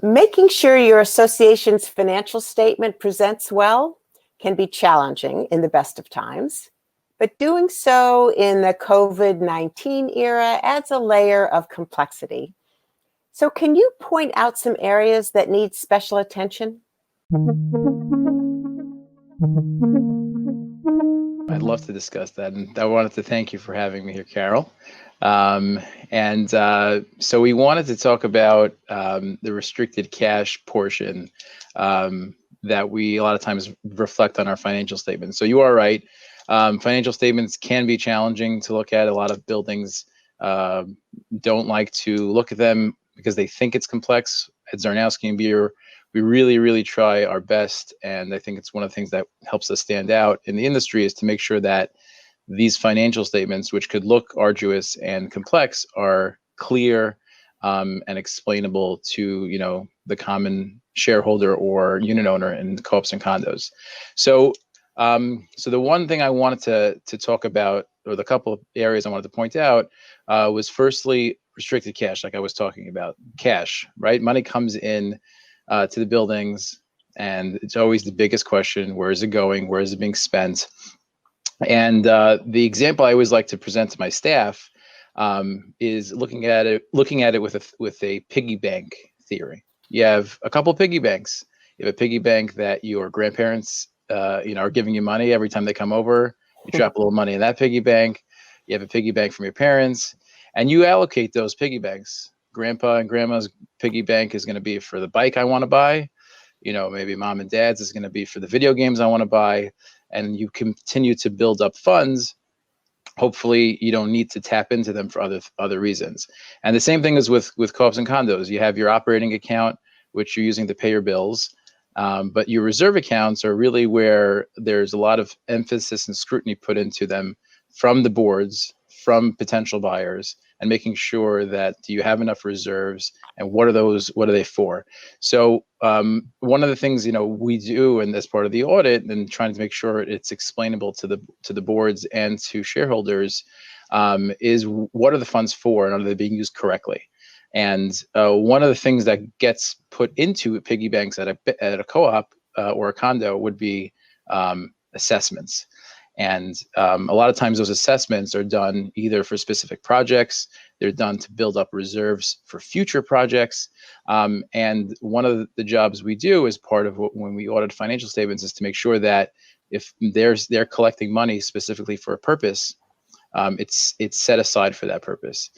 Making sure your association's financial statement presents well can be challenging in the best of times, but doing so in the COVID-19 era adds a layer of complexity. So can you point out some areas that need special attention? I'd love to discuss that, and I wanted to thank you for having me here, Carol. So we wanted to talk about the restricted cash portion that we a lot of times reflect on our financial statements. So you are right. Financial statements can be challenging to look at. A lot of buildings don't like to look at them because they think it's complex. At Czarnowski and Beer, we really, really try our best. And I think it's one of the things that helps us stand out in the industry is to make sure that these financial statements, which could look arduous and complex, are clear and explainable to the common shareholder or unit owner in co-ops and condos. So the one thing I wanted to talk about, or the couple of areas I wanted to point out, was firstly restricted cash, like I was talking about. Cash, right? Money comes in to the buildings, and it's always the biggest question: where is it going? Where is it being spent? And the example I always like to present to my staff is looking at it with a piggy bank theory. You have a couple piggy banks. You have a piggy bank that your grandparents are giving you money every time they come over. You drop a little money in that piggy bank. You have a piggy bank from your parents, and you allocate those piggy banks. Grandpa and grandma's piggy bank is going to be for the bike I want to buy. Maybe mom and dad's is going to be for the video games I want to buy. And you continue to build up funds. Hopefully you don't need to tap into them for other reasons. And the same thing is with co-ops and condos. You have your operating account, which you're using to pay your bills. But your reserve accounts are really where there's a lot of emphasis and scrutiny put into them from the boards, from potential buyers, and making sure that do you have enough reserves, and what are they for? So one of the things we do, and as part of the audit and trying to make sure it's explainable to the boards and to shareholders, is what are the funds for, and are they being used correctly? And one of the things that gets put into piggy banks at a co-op or a condo would be assessments. And a lot of times those assessments are done either for specific projects, they're done to build up reserves for future projects. And one of the jobs we do as part of when we audit financial statements is to make sure that if they're collecting money specifically for a purpose, it's set aside for that purpose.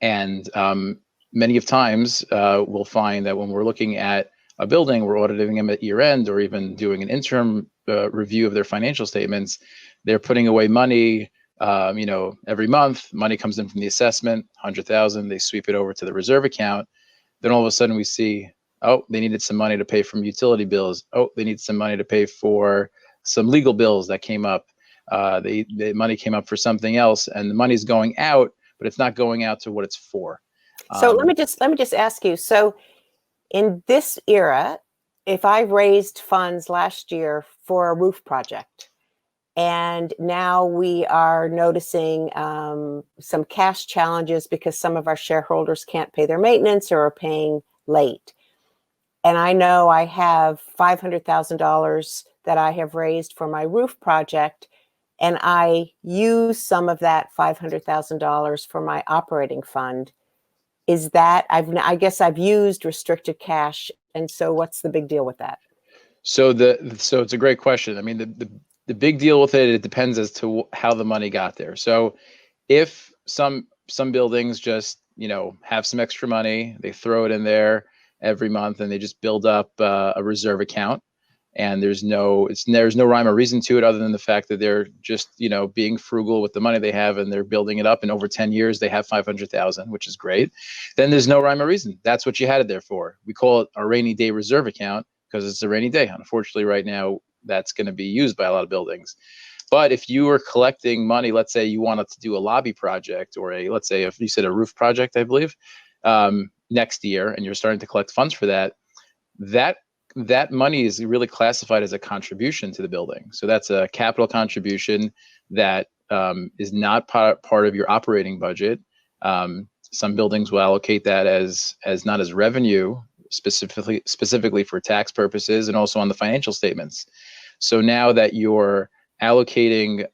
Many of times we'll find that when we're looking at a building, we're auditing them at year end, or even doing an interim review of their financial statements. They're putting away money, every month. Money comes in from the assessment, 100,000. They sweep it over to the reserve account. Then all of a sudden we see, oh, they needed some money to pay from utility bills. Oh, they need some money to pay for some legal bills that came up. The money came up for something else, and the money's going out, but it's not going out to what it's for. So let me just ask you. So in this era, if I raised funds last year for a roof project, and now we are noticing some cash challenges because some of our shareholders can't pay their maintenance or are paying late. And I know I have $500,000 that I have raised for my roof project, and I use some of that $500,000 for my operating fund. Is that, I guess I've used restricted cash, and so what's the big deal with that? So it's a great question. I mean, the big deal with it depends as to how the money got there. So if some buildings just have some extra money, they throw it in there every month, and they just build up a reserve account, and there's no rhyme or reason to it other than the fact that they're just being frugal with the money they have, and they're building it up, and over 10 years they have 500,000, which is great. Then there's no rhyme or reason. That's what you had it there for. We call it a rainy day reserve account because it's a rainy day. Unfortunately, right now that's going to be used by a lot of buildings. But if you were collecting money, let's say you wanted to do a lobby project, or let's say if you said a roof project, I believe, next year, and you're starting to collect funds for that money is really classified as a contribution to the building. So that's a capital contribution that is not part of your operating budget. Some buildings will allocate that as not as revenue, specifically for tax purposes, and also on the financial statements. So now that you're allocating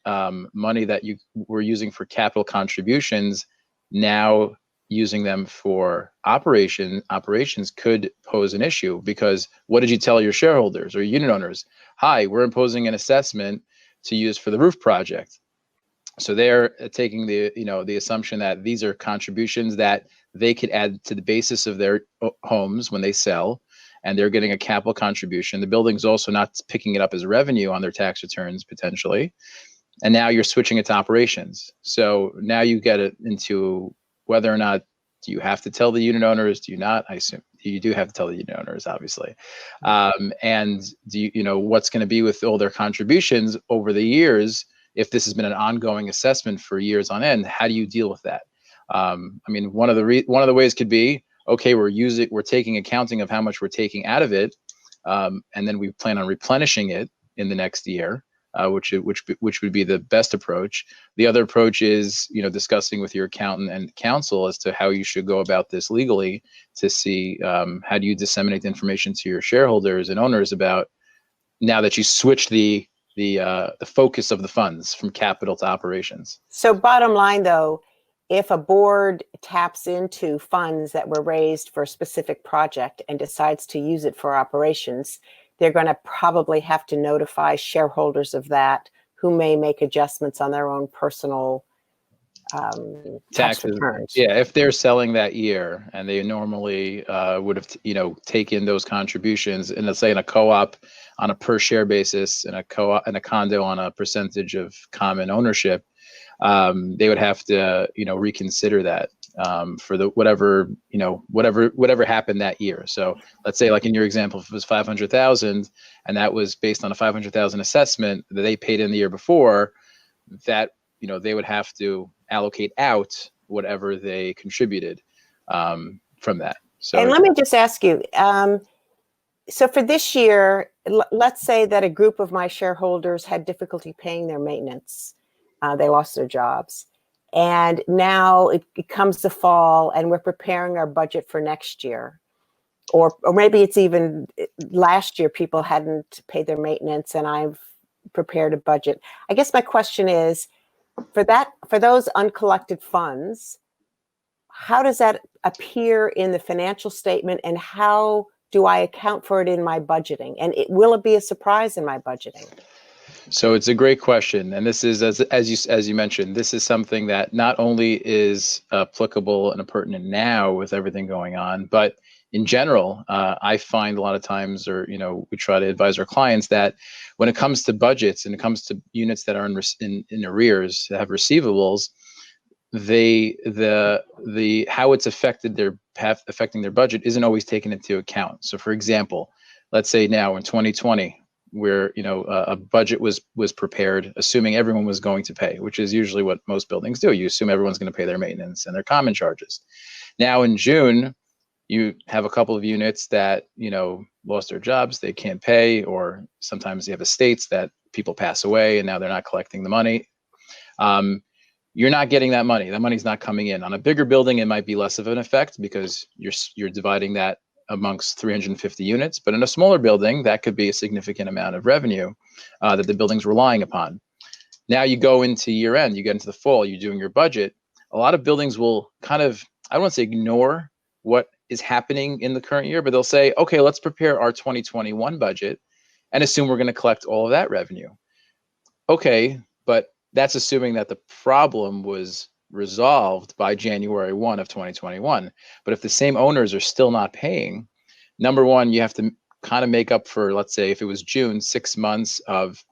money that you were using for capital contributions, now using them for operations could pose an issue, because what did you tell your shareholders or unit owners? Hi, we're imposing an assessment to use for the roof project. So they're taking the assumption that these are contributions that they could add to the basis of their homes when they sell, and they're getting a capital contribution. The building's also not picking it up as revenue on their tax returns potentially. And now you're switching it to operations. So now you get it into whether or not, do you have to tell the unit owners? Do you not? I assume you do have to tell the unit owners, obviously. And do what's going to be with all their contributions over the years? If this has been an ongoing assessment for years on end, how do you deal with that? One of the ways could be, okay, we're taking accounting of how much we're taking out of it, and then we plan on replenishing it in the next year, which would be the best approach. The other approach is, discussing with your accountant and counsel as to how you should go about this legally, to see how do you disseminate the information to your shareholders and owners about, now that you switch the focus of the funds from capital to operations. So bottom line though, if a board taps into funds that were raised for a specific project and decides to use it for operations, they're going to probably have to notify shareholders of that, who may make adjustments on their own personal tax returns. Yeah, if they're selling that year and they normally would have taken those contributions, and let's say in a co-op on a per share basis, and a co-op and a condo on a percentage of common ownership, they would have to reconsider that for the whatever happened that year. So let's say, like in your example, if it was 500,000 and that was based on a 500,000 assessment that they paid in the year before, that they would have to allocate out whatever they contributed from that. So, and let me just ask you, so for this year, let's say that a group of my shareholders had difficulty paying their maintenance. They lost their jobs. And now it comes the fall and we're preparing our budget for next year. Or maybe it's even last year people hadn't paid their maintenance and I've prepared a budget. I guess my question is, for those uncollected funds, how does that appear in the financial statement, and how do I account for it in my budgeting? And will it be a surprise in my budgeting? So it's a great question, and this is as you mentioned, this is something that not only is applicable and pertinent now with everything going on, but in general, I find a lot of times, or we try to advise our clients that when it comes to budgets and it comes to units that are in arrears, that have receivables, the how it's affecting their budget isn't always taken into account. So, for example, let's say now in 2020, where a budget was prepared, assuming everyone was going to pay, which is usually what most buildings do. You assume everyone's going to pay their maintenance and their common charges. Now in June, you have a couple of units that lost their jobs, they can't pay, or sometimes you have estates that people pass away and now they're not collecting the money. You're not getting that money. That money's not coming in. On a bigger building, it might be less of an effect because you're dividing that amongst 350 units. But in a smaller building, that could be a significant amount of revenue that the building's relying upon. Now you go into year end, you get into the fall, you're doing your budget. A lot of buildings will kind of, I don't want to say ignore what is happening in the current year, but they'll say, okay, let's prepare our 2021 budget and assume we're going to collect all of that revenue. Okay, but that's assuming that the problem was resolved by January 1 of 2021. But if the same owners are still not paying, number one, you have to kind of make up for, let's say if it was June, 6 months of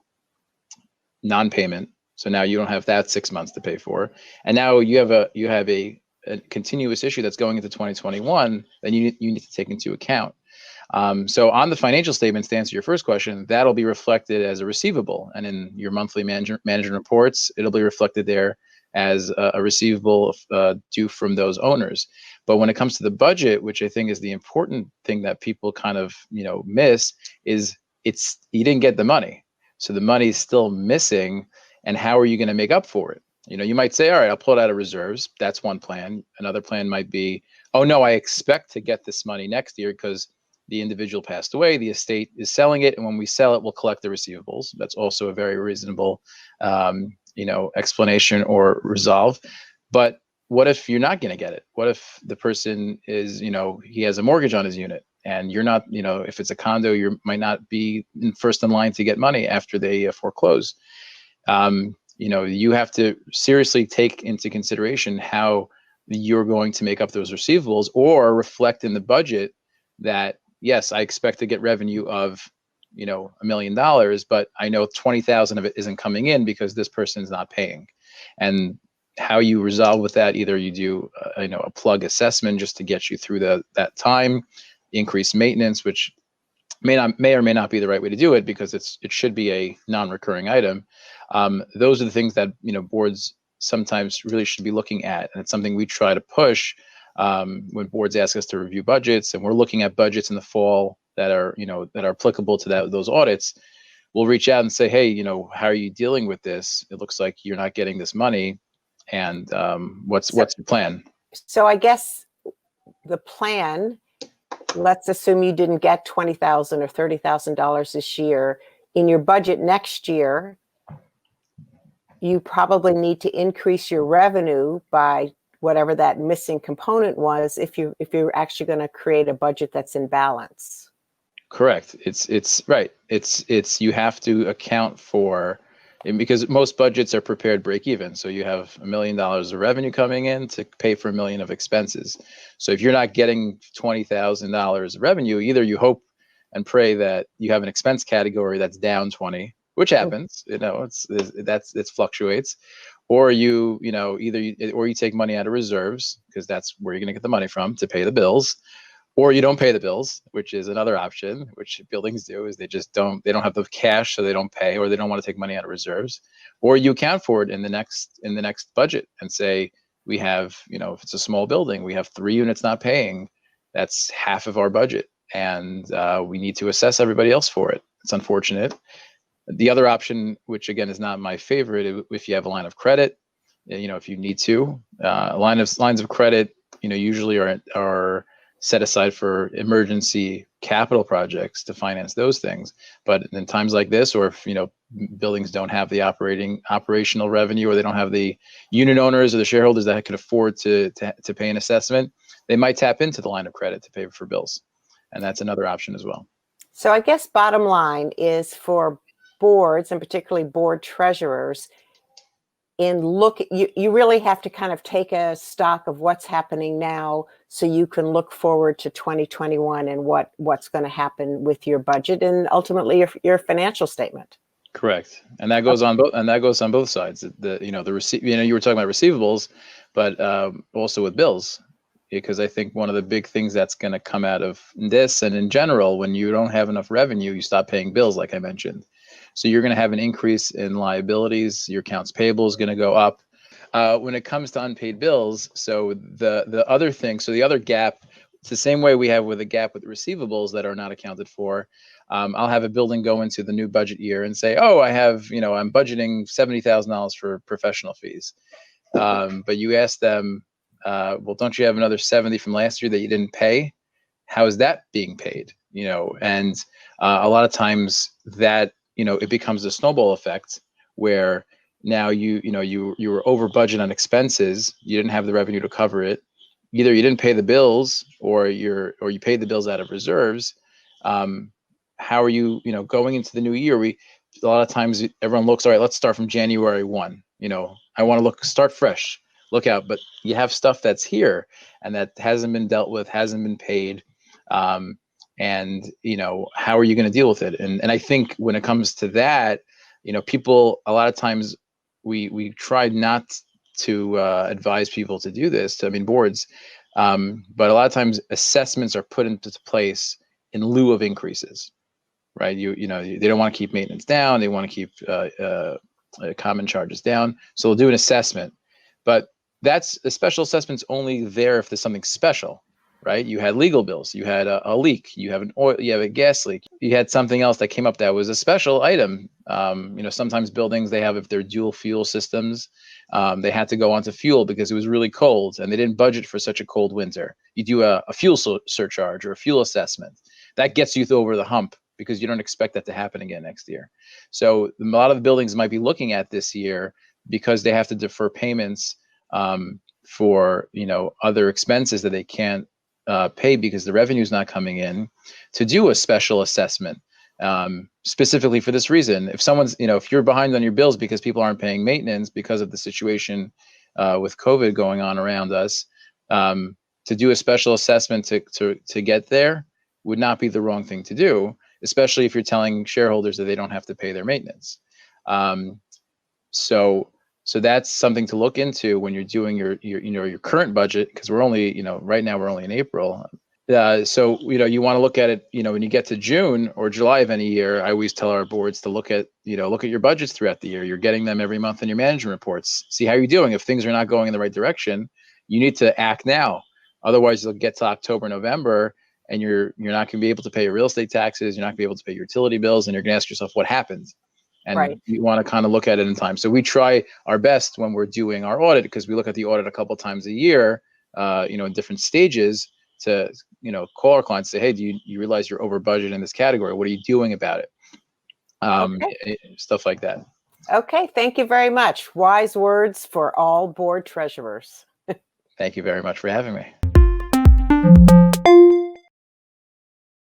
non-payment. So now you don't have that 6 months to pay for. And now you have a continuous issue that's going into 2021, then you need to take into account. So on the financial statements, to answer your first question, that'll be reflected as a receivable, and in your monthly management reports, it'll be reflected there as a receivable due from those owners. But when it comes to the budget, which I think is the important thing that people kind of miss, is you didn't get the money, so the money is still missing, and how are you going to make up for it? You might say, all right, I'll pull it out of reserves. That's one plan. Another plan might be, oh no, I expect to get this money next year because the individual passed away, the estate is selling it, and when we sell it, we'll collect the receivables. That's also a very reasonable, explanation or resolve. But what if you're not going to get it? What if the person is, he has a mortgage on his unit, and you're not, if it's a condo, you might not be first in line to get money after they foreclose. You have to seriously take into consideration how you're going to make up those receivables, or reflect in the budget that, yes, I expect to get revenue of, $1 million, but I know 20,000 of it isn't coming in because this person's not paying. And how you resolve with that, either you do, a plug assessment just to get you through that time, increase maintenance, which may or may not be the right way to do it because it should be a non-recurring item. Those are the things that boards sometimes really should be looking at, and it's something we try to push when boards ask us to review budgets, and we're looking at budgets in the fall that are applicable to those audits. We'll reach out and say, hey, how are you dealing with this? It looks like you're not getting this money, and what's the plan? So I guess the plan, let's assume you didn't get $20,000 or $30,000 this year. In your budget next year, you probably need to increase your revenue by whatever that missing component was if you're actually going to create a budget that's in balance. Correct. It's right. It's you have to account for, because most budgets are prepared break even. So you have $1 million of revenue coming in to pay for $1 million of expenses. So if you're not getting $20,000 of revenue, either you hope and pray that you have an expense category that's down 20, which happens, it fluctuates, or you take money out of reserves because that's where you're going to get the money from to pay the bills. Or you don't pay the bills, which is another option, which buildings do, is they don't have the cash, so they don't pay, or they don't want to take money out of reserves. Or you account for it in the next budget and say, we have, if it's a small building, we have 3 units not paying. That's half of our budget, and we need to assess everybody else for it. It's unfortunate. The other option, which again is not my favorite, if you have a line of credit, if you need to, lines of credit, usually are set aside for emergency capital projects to finance those things. But in times like this, or if buildings don't have the operational revenue, or they don't have the unit owners or the shareholders that can afford to pay an assessment, they might tap into the line of credit to pay for bills, and that's another option as well. So I guess bottom line is, for boards, and particularly board treasurers, you really have to kind of take a stock of what's happening now, so you can look forward to 2021 and what's going to happen with your budget and ultimately your financial statement. Correct, and that goes on both sides. You were talking about receivables, but also with bills, because I think one of the big things that's going to come out of this, and in general, when you don't have enough revenue, you stop paying bills, like I mentioned. So you're going to have an increase in liabilities. Your accounts payable is going to go up. When it comes to unpaid bills, so the other gap, it's the same way we have with a gap with receivables that are not accounted for. I'll have a building go into the new budget year and say, oh, I'm budgeting $70,000 for professional fees. But you ask them, well, don't you have another 70 from last year that you didn't pay? How is that being paid? And a lot of times that, it becomes a snowball effect where now you were over budget on expenses. You didn't have the revenue to cover it. Either you didn't pay the bills, or you paid the bills out of reserves. How are you, going into the new year? A lot of times everyone looks, all right, let's start from January 1. I want to start fresh, look out, but you have stuff that's here and that hasn't been dealt with, hasn't been paid. And how are you going to deal with it? And I think when it comes to that, people, a lot of times we try not to advise people to do this, boards, but a lot of times assessments are put into place in lieu of increases, right? They don't want to keep maintenance down, they want to keep common charges down, so they'll do an assessment. But that's a special assessment's only there if there's something special. right? You had legal bills, you had a leak, you have an oil, you have a gas leak, you had something else that came up that was a special item. Sometimes buildings, they have, if they're dual fuel systems, they had to go onto fuel because it was really cold and they didn't budget for such a cold winter. You do a fuel surcharge or a fuel assessment. That gets you over the hump because you don't expect that to happen again next year. So a lot of the buildings might be looking at this year because they have to defer payments for other expenses that they can't pay because the revenue is not coming in, to do a special assessment specifically for this reason. If someone's, if you're behind on your bills because people aren't paying maintenance because of the situation with COVID going on around us, to do a special assessment to get there would not be the wrong thing to do, especially if you're telling shareholders that they don't have to pay their maintenance. So that's something to look into when you're doing your current budget, because we're only, right now we're only in April. So you want to look at it, when you get to June or July of any year. I always tell our boards to look at your budgets throughout the year. You're getting them every month in your management reports. See how you're doing. If things are not going in the right direction, you need to act now. Otherwise, you'll get to October, November, and you're not going to be able to pay your real estate taxes. You're not going to be able to pay your utility bills, and you're going to ask yourself what happened. And Right. you want to kind of look at it in time. So we try our best when we're doing our audit, because we look at the audit a couple of times a year, in different stages, to call our clients and say, hey, do you realize you're over budget in this category? What are you doing about it? Stuff like that. Okay, thank you very much. Wise words for all board treasurers. Thank you very much for having me.